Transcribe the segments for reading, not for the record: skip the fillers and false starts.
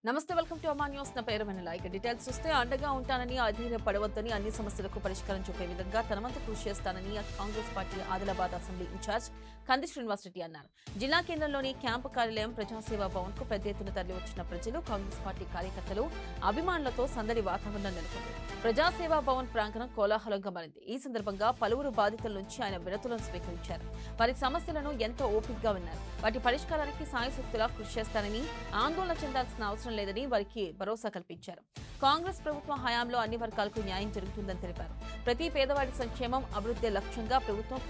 నమస్తే welcome to Ama news నా పేరు వెన్నెల. ఇక డీటెయిల్స్ చూస్తే అండగా ఉంటానని అధైర్యపడవద్దని అన్ని సమస్యలకు పరిష్కారం చూపే విధంగా తనవంతు కృషి చేస్తానని Congress party Adilabad assembly incharge Kandi Srinivas Reddy అన్నారు. జిల్లా కేంద్రంలోని క్యాంపు కార్యాలయం ప్రజాసేవా భవన్ కు పెద్ద ఎత్తున తరలి వచ్చిన ప్రజలు, కాంగ్రెస్ పార్టీ కార్యకర్తలు, అభిమానులతో సందడి వాతావరణం నెలకొంది. ప్రజాసేవా భవన్ ప్రాంగణం కోలాహలంగా మారింది. ఈ సందర్భంగా పలువురు బాధితుల నుంచి ఆయన వినతులను స్వీకరించారు. వారి సమస్యలను ఎంతో ఓపికగా విన్నారు. వాటి పరిష్కారానికి సాయశక్తులా కృషి చేస్తానని, ఆందోళన చెందాల్సిన అవసరం లేదని వారికి భరోసా కల్పించారు. కాంగ్రెస్ ప్రభుత్వ హయాంలో అన్ని వర్గాలకు న్యాయం జరుగుతుందని తెలిపారు. ప్రతి పేదవాడి సంక్షేమం, అభివృద్ధి లక్ష్యంగా ప్రభుత్వం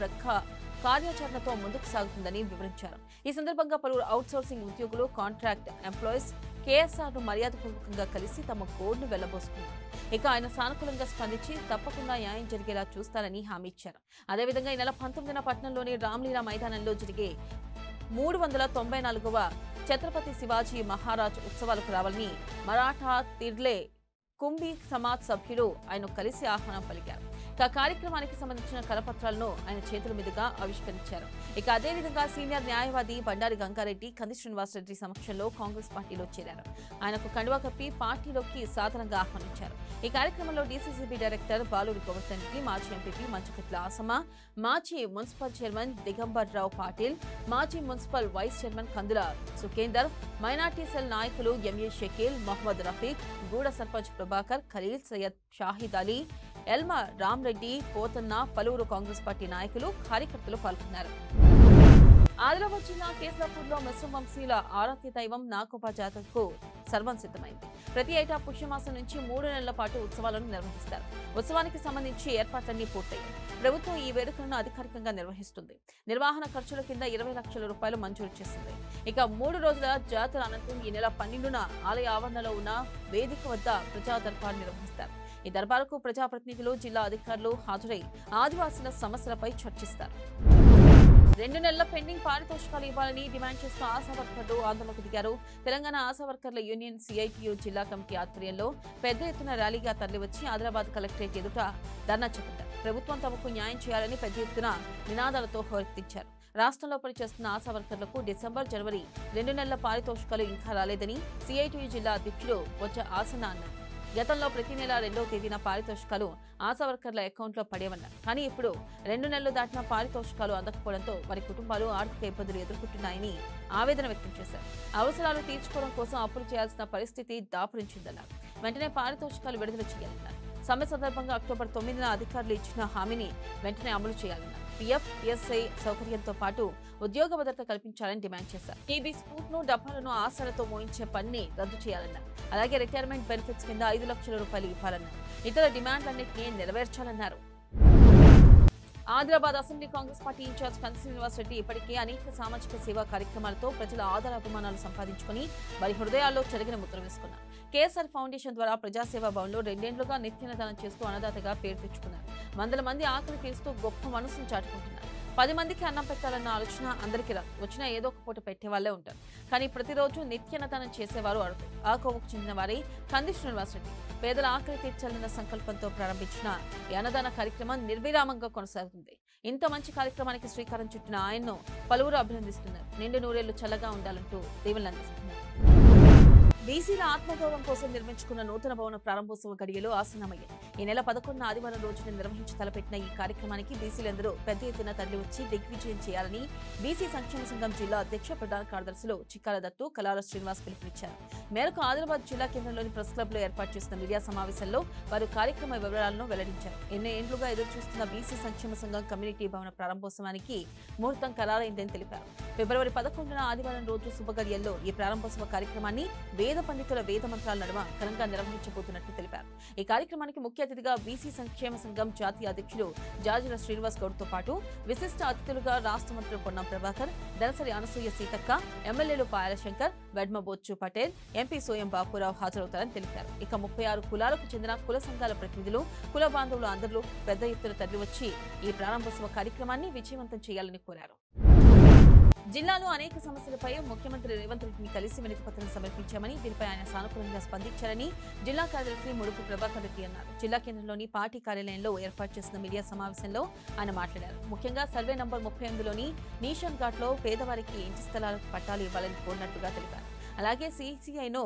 కార్యాచరణతో ముందుకు సాగుతుందని వివరించారు. ఈ సందర్భంగా పలువురు అవుట్సోర్సింగ్ ఉద్యోగులు, కాంట్రాక్ట్ ఎంప్లాయీస్ కేఎస్ఆర్ ను మర్యాదపూర్వకంగా కలిసి తమ కోడ్ను వెళ్లబోసుకున్నారు. ఇక ఆయన సానుకూలంగా స్పందించి తప్పకుండా న్యాయం జరిగేలా చూస్తారని హామీ ఇచ్చారు. అదేవిధంగా ఈ నెల 19న పట్టణంలోని రామ్లీలా మైదానంలో జరిగే 394వ ఛత్రపతి శివాజీ మహారాజ్ ఉత్సవాలకు రావాలని మరాఠా తిర్లే కుంభీ సమాజ్ సభ్యులు ఆయన కలిసి ఆహ్వానం పలికారు. ఇక కార్యక్రమానికి సంబంధించిన కరపత్రాలను ఆయన చేతుల మీదుగా ఆవిష్కరించారు. ఇక అదేవిధంగా సీనియర్ న్యాయవాది బండారి గంగారెడ్డి కంది శ్రీనివాస్ రెడ్డి సమక్షంలో కాంగ్రెస్ పార్టీలో చేరారు. ఆయనకు కండువా కప్పి పార్టీలోకి సాధారణంగా ఆహ్వానించారు. ఈ కార్యక్రమంలో డీసీసీబీ డైరెక్టర్ బాలూరి గోవర్ధన్ రెడ్డి, మాజీ ఎంపీపీ మంచుకట్ల ఆసమ, మాజీ మున్సిపల్ చైర్మన్ దిగంబర్ రావు పాటిల్, మాజీ మున్సిపల్ వైస్ చైర్మన్ కందుల సుఖేందర్, మైనార్టీ సెల్ నాయకులు ఎంఏ షకీల్, మొహమ్మద్ రఫీక్, గూడ సర్పంచ్ ప్రభాకర్, ఖలీల్, సయ్యద్ షాహిద్ అలీ, ఎల్మ రామ్రెడ్డి, పోతన్న, పలువురు కాంగ్రెస్ పార్టీ నాయకులు, కార్యకర్తలు పాల్గొన్నారు. ఆదిలాబాద్ జిల్లా కేశలాపూర్లో మిశ్రమ వంశీయుల ఆరాధ్య దైవం నాగోబా జాతరకు సర్వం సిద్ధమైంది. ప్రతి ఏటా పుష్యమాసం నుంచి 3 నెలల పాటు ఉత్సవాలను నిర్వహిస్తారు. ఉత్సవానికి సంబంధించి ఏర్పాట్లన్నీ పూర్తయ్యాయి. ప్రభుత్వం ఈ వేడుకలను అధికారికంగా నిర్వహిస్తుంది. నిర్వహణ ఖర్చుల కింద 20 లక్షల రూపాయలు మంజూరు చేసింది. ఇక 3 రోజుల జాతర అనంతరం ఈ నెల 12న ఆలయ ఆవరణలో ఉన్న వేదిక వద్ద ప్రజా దర్బార్ నిర్వహిస్తారు. ఈ దర్బారుకు ప్రజాప్రతినిధులు, జిల్లా అధికారులు హాజరై ఆదివాసీల సమస్యలపై చర్చిస్తారు. 2 నెలల పెండింగ్ పారితోషికాలు ఇవ్వాలని డిమాండ్ చేస్తూ ఆశా వర్కర్లు ఆందోళనకు దిగారు. తెలంగాణ ఆశా వర్కర్ల యూనియన్ సిఐటియు జిల్లా కమిటీ ఆధ్వర్యంలో పెద్ద ఎత్తున ర్యాలీగా తరలివచ్చి ఆదిలాబాద్ కలెక్టరేట్ ఎదుట ధర్నా చేపట్టారు. ప్రభుత్వం తమకు న్యాయం చేయాలని పెద్ద ఎత్తున నినాదాలతో హోరెత్తించారు. రాష్ట్రంలో పనిచేస్తున్న ఆశా వర్కర్లకు డిసెంబర్, జనవరి 2 నెలల పారితోషికాలు ఇంకా రాలేదని సిఐటియు జిల్లా అధ్యక్షుడు బొజ్జ ఆసన అన్నారు. గతంలో ప్రతి నెల 2వ తేదీన పారితోషికాలు ఆశా వర్కర్ల అకౌంట్లో పడేవన్నారు. కానీ ఇప్పుడు 2 నెలలు దాటిన పారితోషికాలు అందకపోవడంతో వారి కుటుంబాలు ఆర్థిక ఇబ్బందులు ఎదుర్కొంటున్నాయని ఆవేదన వ్యక్తం చేశారు. అవసరాలు తీర్చుకోవడం కోసం అప్పులు చేయాల్సిన పరిస్థితి దాపురించిందన్నారు. వెంటనే పారితోషికాలు విడుదల చేయాలన్నారు. సమ్మె సందర్భంగా అక్టోబర్ 9న అధికారులు ఇచ్చిన హామీని వెంటనే అమలు చేయాలన్నారు. పీఎఫ్, ఈఎస్ఐ సౌకర్యంతో పాటు ఉద్యోగ భద్రత కల్పించాలని డిమాండ్ చేశారు. టీబీ స్కూట్ ను, డబ్బాలను ఆశలతో మోయించే పనిని రద్దు చేయాలన్నారు. అలాగే రిటైర్మెంట్ బెనిఫిట్స్ కింద 5 లక్షల రూపాయలు ఇవ్వాలన్నారు. ఇతర డిమాండ్లన్నింటినీ నెరవేర్చాలన్నారు. Adilabad assembly Congress party incharge Kandi Srinivas Reddy ఇప్పటికే అనేక సామాజిక సేవా కార్యక్రమాలతో ప్రజల ఆదర అభిమానాలు సంపాదించుకుని వారి హృదయాల్లో చెరిగిన ముద్ర వేసుకున్నారు. కేఎస్ఆర్ ఫౌండేషన్ ద్వారా ప్రజాసేవా భవన్లో 2 ఏళ్లుగా నిత్యాన్నదానం చేస్తూ అన్నదాతగా పేరు తెచ్చుకున్నారు. వందల మంది ఆకలి తీరుస్తూ గొప్ప మనసును చాటుకుంటున్నారు. 10 మందికి అన్నం పెట్టాలన్న ఆలోచన అందరికీ రాదు. వచ్చినా ఏదో ఒక పూట పెట్టేవాళ్లే ఉంటారు. కానీ ప్రతిరోజు నిత్యాన్నదానం చేసేవారు అడుగు. ఆ కోవకు చెందిన వారి కంది శ్రీనివాస్ రెడ్డి పేదల ఆకలి తీర్చాలన్న సంకల్పంతో ప్రారంభించిన ఈ అన్నదాన కార్యక్రమం నిర్విరామంగా కొనసాగుతుంది. ఇంత మంచి కార్యక్రమానికి శ్రీకారం చుట్టిన ఆయన్ను పలువురు అభినందిస్తున్నారు. నిండు నూరేళ్లు చల్లగా ఉండాలంటూ దీవెనలు అందిస్తున్నారు. బీసీల ఆత్మగౌరవం కోసం నిర్మించుకున్న నూతన భవన ప్రారంభోత్సవ గడియలు ఆసన్నమయ్యాయి. ఈ నెల 11న ఆదివారం రోజున నిర్వహించి తలపెట్టిన ఈ కార్యక్రమానికి బీసీలందరూ పెద్ద ఎత్తున తరలివచ్చి దిగ్విజయం చేయాలని బీసీ సంక్షేమ సంఘం జిల్లా అధ్యక్ష ప్రధాన కార్యదర్శులు చిక్కాల దత్తు, కలాల శ్రీనివాస్ పిలుపునిచ్చారు. మేరకు ఆదిలాబాద్ జిల్లా కేంద్రంలోని ప్రెస్ క్లబ్ లో ఏర్పాటు చేసిన మీడియా సమావేశంలో వారు కార్యక్రమ వివరాలను వెల్లడించారు. ఎన్నో ఏండ్లుగా ఎదురుచూస్తున్న బీసీ సంక్షేమ సంఘం కమ్యూనిటీ భవన ప్రారంభోత్సవానికి ముహూర్తం ఖరారైందని తెలిపారు. ఫిబ్రవరి 11న ఆదివారం రోజు శుభగడియల్లో ఈ ప్రారంభోత్సవ కార్యక్రమాన్ని వేద పండితుల వేద మంత్రాల నడుమ ఘనంగా నిర్వహించబోతున్నట్లు తెలిపారు. ఈ కార్యక్రమానికి ముఖ్య అతిథిగా బీసీ సంక్షేమ సంఘం జాతీయ అధ్యక్షులు జాజుల శ్రీనివాస్ గౌడ్ తో పాటు విశిష్ట అతిథులుగా రాష్ట్ర మంత్రులు పొన్నం ప్రభాకర్, దనసరి అనసూయ సీతక్క, ఎమ్మెల్యేలు పాయల శంకర్, వెడ్మ బొచ్చు పటేల్, ఎంపీ సోయం బాపురావు హాజరవుతారని తెలిపారు. ఇక 36 కులాలకు చెందిన కుల సంఘాల ప్రతినిధులు, కుల బాంధవులు అందరూ పెద్ద ఎత్తున తరలివచ్చి ఈ ప్రారంభోత్సవ కార్యక్రమాన్ని విజయవంతం చేయాలని కోరారు. జిల్లాలో అనేక సమస్యలపై ముఖ్యమంత్రి రేవంత్ రెడ్డిని కలిసి వినతిపత్రం సమర్పించామని, దీనిపై ఆయన సానుకూలంగా స్పందించారని జిల్లా కార్యదర్శి ముడుపు ప్రభాకర్ రెడ్డి అన్నారు. జిల్లా కేంద్రంలోని పార్టీ కార్యాలయంలో ఏర్పాటు చేసిన మీడియా సమావేశంలో ఆయన మాట్లాడారు. ముఖ్యంగా సర్వే నంబర్ 38లోని నీషన్ ఘాట్ లో పేదవారికి ఇంటి స్థలాలకు పట్టాలు ఇవ్వాలని కోరినట్లుగా తెలిపారు. అలాగే సీసీఐను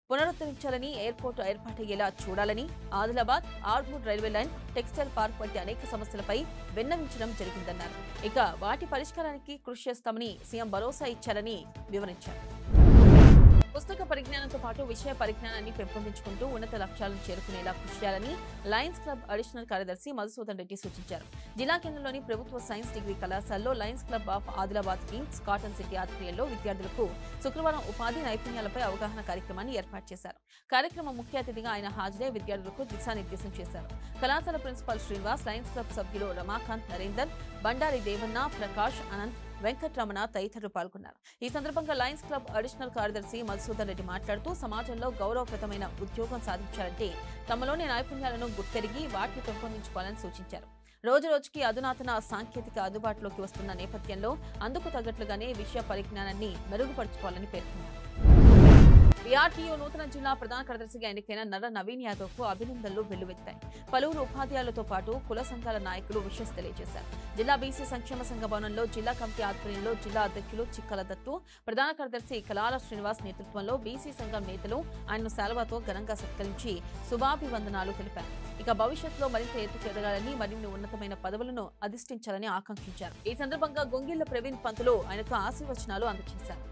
పునరుద్ధరించాలని, ఎయిర్పోర్టు ఏర్పాటయ్యేలా చూడాలని, Adilabad, Armoor railway line, textile park వంటి అనేక సమస్యలపై విన్నవించడం జరిగిందన్నారు. ఇక వాటి పరిష్కారానికి కృషి చేస్తామని సీఎం భరోసా ఇచ్చారని వివరించారు. పుస్తక పరిజ్ఞానంతో పాటు విషయ పరిజ్ఞానాన్ని పెంపొందించుకుంటూ ఉన్నత లక్ష్యాలను చేరుకునేలా కృషి చేయాలని లయన్స్ క్లబ్ అడిషనల్ కార్యదర్శి మధుసూదన్ రెడ్డి సూచించారు. జిల్లా కేంద్రంలోని ప్రభుత్వ సైన్స్ డిగ్రీ కళాశాలలో Lions club of Adilabad Kings cotton city ఆధ్వర్యంలో విద్యార్థులకు శుక్రవారం ఉపాధి నైపుణ్యాలపై అవగాహన కార్యక్రమాన్ని ఏర్పాటు చేశారు. కార్యక్రమం ముఖ్య అతిథిగా ఆయన హాజరై విద్యార్థులకు దిశానిర్దేశం చేశారు. కళాశాల ప్రిన్సిపాల్ శ్రీనివాస్, లయన్స్ క్లబ్ సభ్యులు రమాకాంత్, నరేందర్, బండారి దేవన్న, ప్రకాష్, అనంత్, వెంకట్రమణ తదితరులు పాల్గొన్నారు. ఈ సందర్భంగా లయన్స్ క్లబ్ అడిషనల్ కార్యదర్శి మధుసూదన్ రెడ్డి మాట్లాడుతూ సమాజంలో గౌరవప్రదమైన ఉద్యోగం సాధించాలంటే తమలోని నైపుణ్యాలను గుర్తెరిగి వాటిని పెంపొందించుకోవాలని సూచించారు. రోజు రోజుకి అధునాతన సాంకేతిక అందుబాటులోకి వస్తున్న నేపథ్యంలో అందుకు తగ్గట్లుగానే విషయ పరిజ్ఞానాన్ని మెరుగుపరుచుకోవాలని పేర్కొన్నారు. బీఆర్టీయూ నూతన జిల్లా ప్రధాన కార్యదర్శిగా ఎన్నికైన నర నవీన్ యాదవ్ కు అభినందనలు వెల్లువెత్తాయి. పలువురు ఉపాధ్యాయులతో పాటు కుల సంఘాల నాయకులు విషస్ తెలియజేశారు. జిల్లా బీసీ సంక్షేమ సంఘ భవనంలో జిల్లా కమిటీ ఆధ్వర్యంలో జిల్లా అధ్యక్షులు చిక్కల దత్తు, ప్రధాన కార్యదర్శి కలాల శ్రీనివాస్ నేతృత్వంలో బీసీ సంఘం నేతలు ఆయనను శాలువాతో ఘనంగా సత్కరించి శుభాభివందనాలు తెలిపారు. ఇక భవిష్యత్తులో మరింత ఎత్తుకు ఎదగాలని, మరిన్ని ఉన్నతమైన పదవులను అధిష్ఠించాలని ఆకాంక్షించారు. ఈ సందర్భంగా గొంగిళ్ల ప్రవీణ్ పంతులు ఆయనకు ఆశీర్వచనాలు అందజేశారు.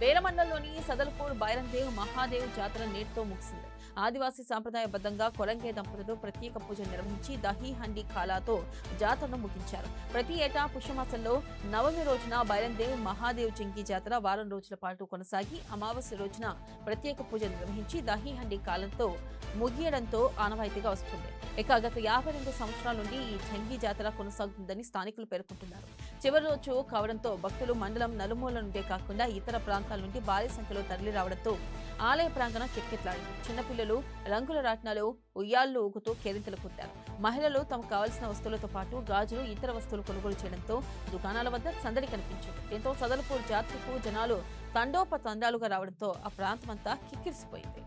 వేలమండల్లోని సదల్పూర్ బైరందేవ్ మహాదేవ్ జాతర నేటితో ముగిసింది. ఆదివాసీ సాంప్రదాయబద్ధంగా కొరంగే దంపతులు ప్రత్యేక పూజలు నిర్వహించి దహీ హండీ ఖాలాతో జాతరను ముగించారు. ప్రతి ఏటా పుష్యమాసంలో నవమి రోజున బైరందేవ్ మహాదేవ్ జంగి జాతర వారం రోజుల పాటు కొనసాగి అమావాస్య రోజున ప్రత్యేక పూజలు నిర్వహించి దహీ హండీ కాలంతో ముగియడంతో ఆనవాయితీగా వస్తుంది. ఇక గత 52 సంవత్సరాల నుండి ఈ జంగి జాతర కొనసాగుతుందని స్థానికులు పేర్కొంటున్నారు. చివరి రోజు కావడంతో భక్తులు మండలం నలుమూల నుండే కాకుండా ఇతర ప్రాంతాల నుండి భారీ సంఖ్యలో తరలి రావడంతో ఆలయ ప్రాంగణం కిక్కిట్లాడింది. చిన్నపిల్లలు రంగుల రాట్నాలు, ఉయ్యాళ్లు ఊగుతూ కేరింతలు కొట్టారు. మహిళలు తమకు కావలసిన వస్తువులతో పాటు గాజులు, ఇతర వస్తువులు కొనుగోలు చేయడంతో దుకాణాల వద్ద సందడి కనిపించింది. దీంతో సదల్పూర్ జాతరకు జనాలు తండోపతండాలుగా రావడంతో ఆ ప్రాంతమంతా కిక్కిరిసిపోయింది.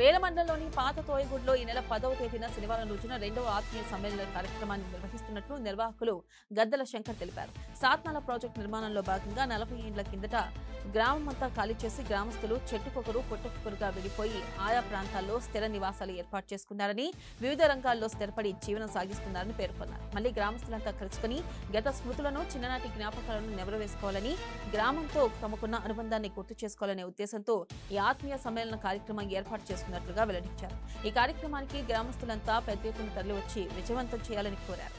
వేలమండలంలోని పాత తోయగూడలో ఈ నెల 10వ తేదీన శనివారం రోజున 2వ ఆత్మీయ సమ్మేళన కార్యక్రమాన్ని నిర్వహిస్తున్నట్లు నిర్వాహకులు గద్దల శంకర్ తెలిపారు. సాత్నాల ప్రాజెక్టు నిర్మాణంలో భాగంగా 40 ఏళ్ల కిందట గ్రామమంతా ఖాళీ చేసి గ్రామస్తులు చెట్టుకొకరు పొట్టుకొకరుగా విడిపోయి ఆయా ప్రాంతాల్లో స్థిర నివాసాలు ఏర్పాటు చేసుకున్నారని, వివిధ రంగాల్లో స్థిరపడి జీవనం సాగిస్తున్నారని పేర్కొన్నారు. మళ్లీ గ్రామస్తులంతా కలుసుకుని గత స్మృతులను, చిన్ననాటి జ్ఞాపకాలను నెమరవేసుకోవాలని, గ్రామంతో తమకున్న అనుబంధాన్ని గుర్తు చేసుకోవాలనే ఉద్దేశంతో ఈ ఆత్మీయ సమ్మేళన కార్యక్రమం ఏర్పాటు చేస్తున్నట్లుగా వెల్లడించారు. ఈ కార్యక్రమానికి గ్రామస్తులంతా పెద్ద ఎత్తున తరలివచ్చి విజయవంతం చేయాలని కోరారు.